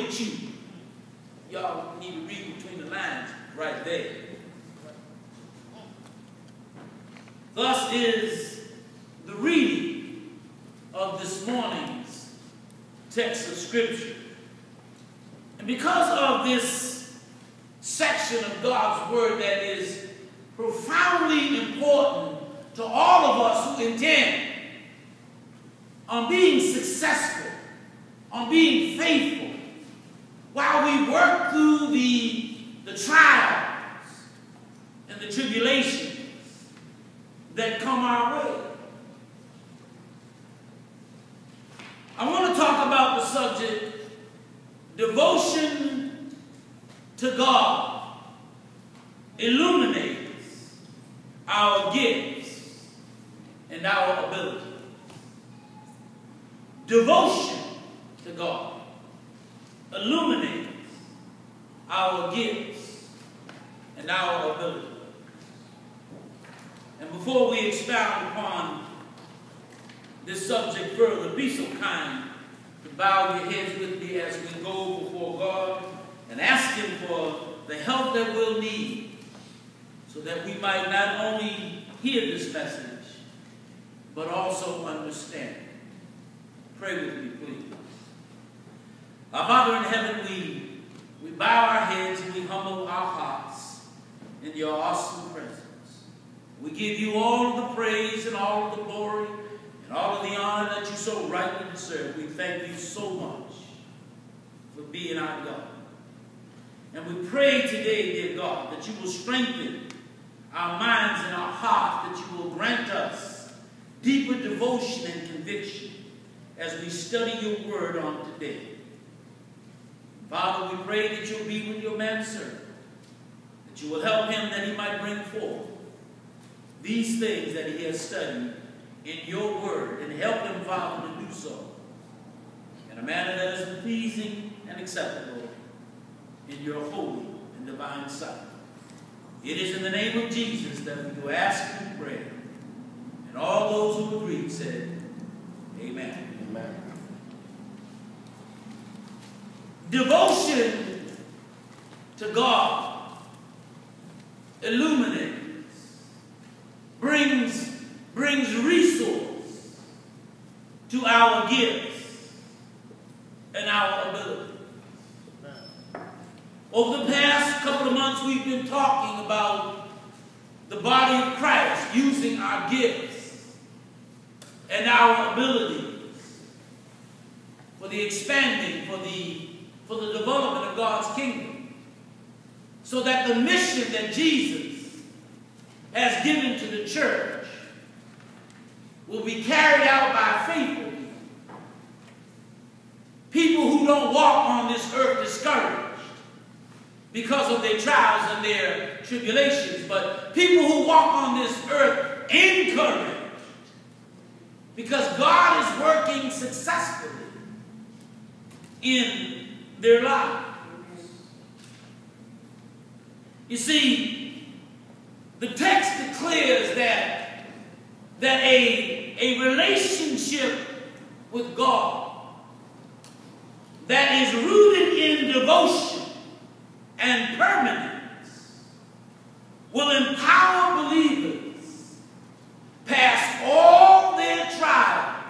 with you. Y'all need to read between the lines right there. Thus is the reading of this morning's text of Scripture. And because of this section of God's Word that is profoundly important to all of us who intend on being successful, on being faithful, while we work through the trials and the tribulations that come our way. I want to talk about the subject, devotion to God illuminates our gifts and our abilities. Devotion to God illuminates our gifts and our abilities. And before we expound upon this subject further, be so kind to bow your heads with me as we go before God and ask Him for the help that we'll need so that we might not only hear this message, but also understand it. Pray with me, please. Our Father in heaven, we bow our heads and we humble our hearts in your awesome presence. We give you all of the praise and all of the glory and all of the honor that you so rightly deserve. We thank you so much for being our God. And we pray today, dear God, that you will strengthen our minds and our hearts, that you will grant us deeper devotion and conviction as we study your word on today. Father, we pray that you'll be with your manservant, that you will help him that he might bring forth these things that he has studied in your word, and help him, Father, to do so in a manner that is pleasing and acceptable in your holy and divine sight. It is in the name of Jesus that we do ask and pray. And all those who agreed said, amen. Amen. Devotion to God illuminates, brings resource to our gifts and our abilities. Over the past couple of months, we've been talking about the body of Christ using our gifts and our abilities for the expanding, for the development of God's kingdom, so that the mission that Jesus has given to the church will be carried out by faithful people. People who don't walk on this earth discouraged because of their trials and their tribulations, but people who walk on this earth encouraged because God is working successfully in their lives. You see, the text declares that a relationship with God that is rooted in devotion and permanence will empower believers past all their trials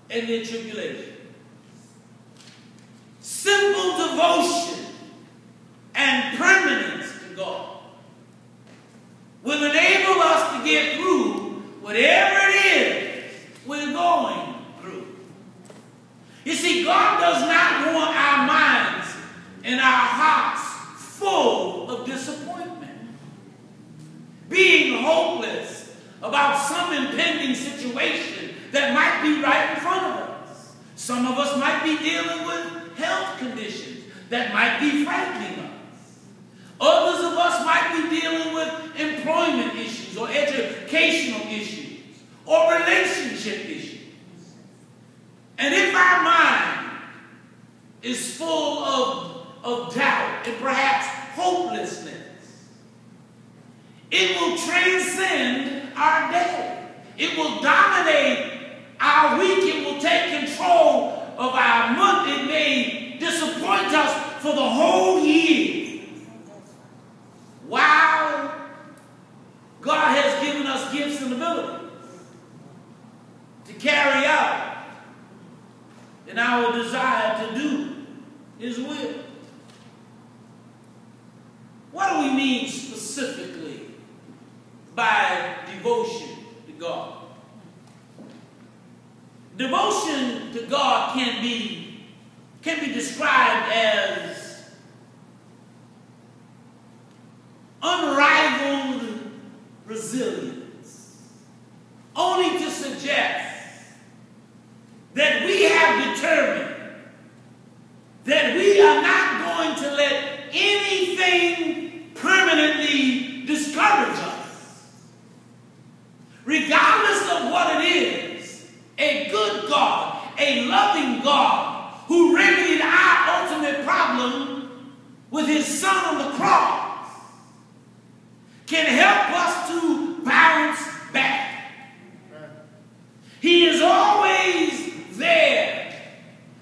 and their tribulations. Simple devotion and permanence to God will enable us to get through whatever it is we're going through. You see, God does not want our minds and our hearts full of disappointment, being hopeless about some impending situation that might be right in front of us. Some of us might be dealing with health conditions that might be frightening us. Others of us might be dealing with employment issues or educational issues or relationship issues. And if our mind is full of doubt and perhaps hopelessness, it will transcend our day. It will dominate our week. It will take control of our month. It may disappoint and our desire to do His will. What do we mean specifically by devotion to God? Devotion to God can be described as unrivaled resilience, only to suggest that we have determined that we are not going to let anything permanently discourage us. Regardless of what it is, a good God, a loving God, who remedied our ultimate problem with His Son on the cross, can help us to bounce back. He is always there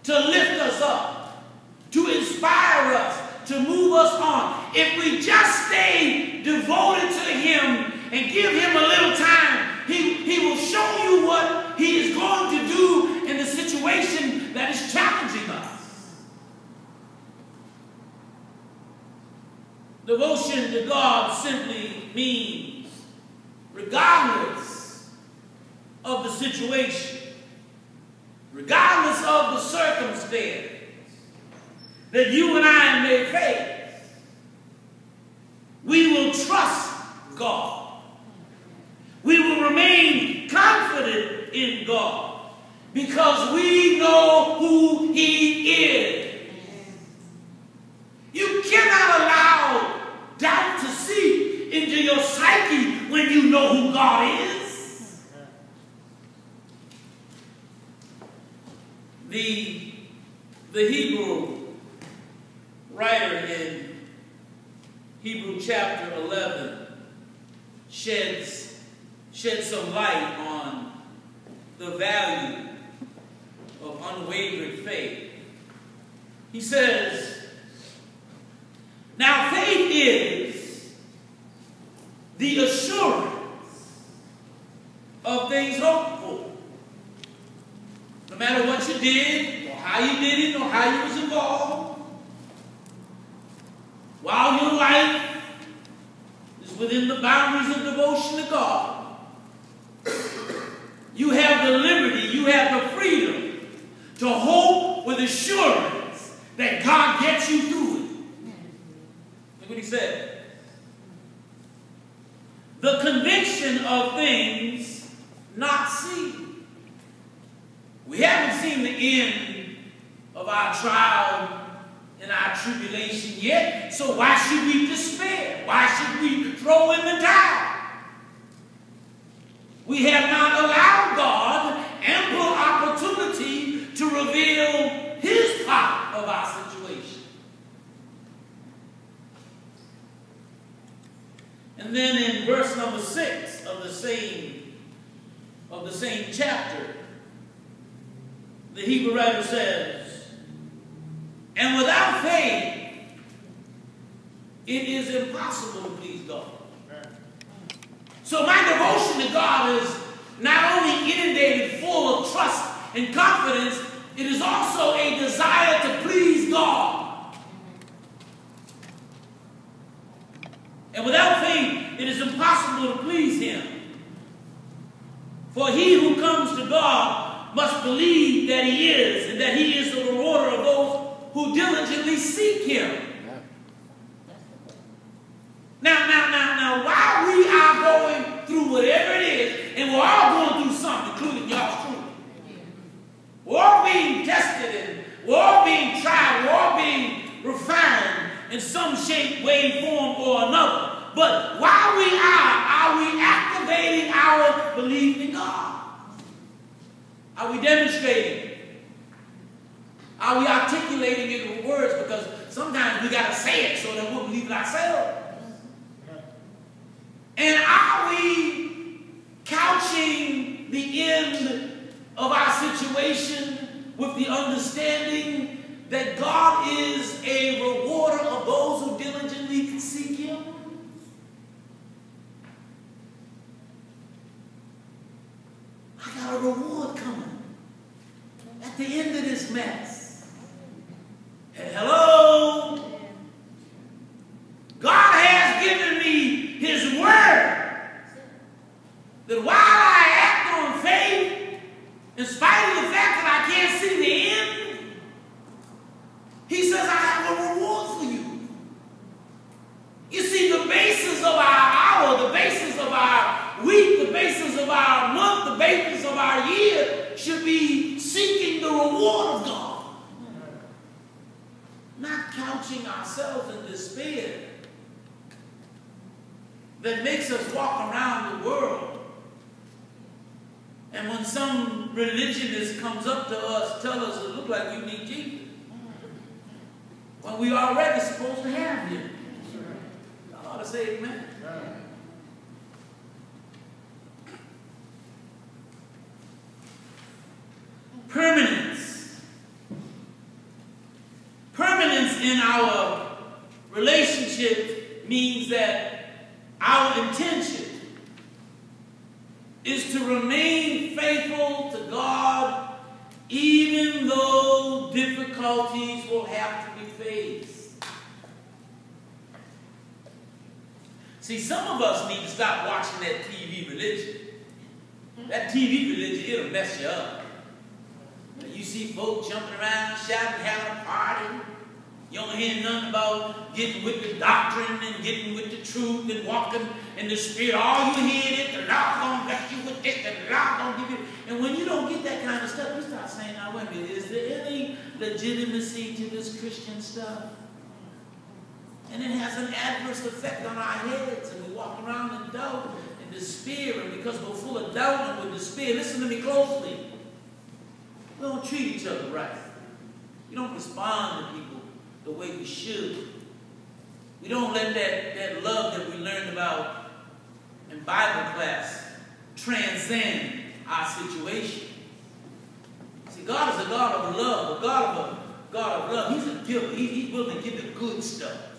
to lift us up, to inspire us, to move us on. If we just stay devoted to Him and give Him a little time, He will show you what He is going to do in the situation that is challenging us. Devotion to God simply means, regardless of the situation, regardless of the circumstance that you and I may face, we will trust God. We will remain confident in God because we know who He is. You cannot allow doubt to seep into your psyche when you know who God is. The Hebrew writer in Hebrew chapter 11 sheds some light on the value of unwavering faith. He says, now faith is the assurance of things hoped for. No matter what you did, or how you did it, or how you was involved, while your life is within the boundaries of devotion to God, you have the liberty, you have the freedom to hope with assurance that God gets you through it. Look what he said. The conviction of things not seen. We haven't seen the end of our trial and our tribulation yet, so why should we despair? Why should we throw in the towel? We have not allowed God ample opportunity to reveal His part of our situation. And then in verse number 6 of the same chapter, the Hebrew writer says, and without faith, it is impossible to please God. So my devotion to God is not only inundated full of trust and confidence, it is also a desire to please God. And without faith, it is impossible to please Him. For he who comes to God must believe that He is, and that He is the rewarder of those who diligently seek Him. Now, while we are going through whatever it is, and we're all going through something, including y'all truly. We're all being tested, and we're all being tried, we're all being refined in some shape, way, form, or another. But while we are we activating our belief in God? Are we demonstrating? Are we articulating it with words? Because sometimes we got to say it so that we'll believe it ourselves. And are we couching the end of our situation with the understanding that God is a rewarder of those who diligently seek Him? I got a reward coming at at the end of this mess. Hello? God has given me his word that while I act on faith, in spite of the fact that I can't see the end, he says I have a reward for you. You see, the basis of our hour, the basis of our week, the basis of our month, the basis of our year should be seeking the reward of God. Not couching ourselves in despair that makes us walk around the world. And when some religionist comes up to us, tell us it looks like you need Jesus, when we already supposed to have him. I ought to say amen. Permanence. Permanence in our relationship means that our intention is to remain faithful to God even though difficulties will have to be faced. See, some of us need to stop watching that TV religion. That TV religion, it'll mess you up. You see folks jumping around, shouting, having a party. You don't hear nothing about getting with the doctrine and getting with the truth and walking in the spirit. All you hear is the Lord gonna bless you with this and the Lord gonna give you. And when you don't get that kind of stuff, you start saying, now wait a minute, is there any legitimacy to this Christian stuff? And it has an adverse effect on our heads, and we walk around in doubt and despair, and because we're full of doubt and with despair, listen to me closely. We don't treat each other right. We don't respond to people the way we should. We don't let that love that we learned about in Bible class transcend our situation. See, God is a God of love, a God of love. He's a giver. He's willing to give the good stuff.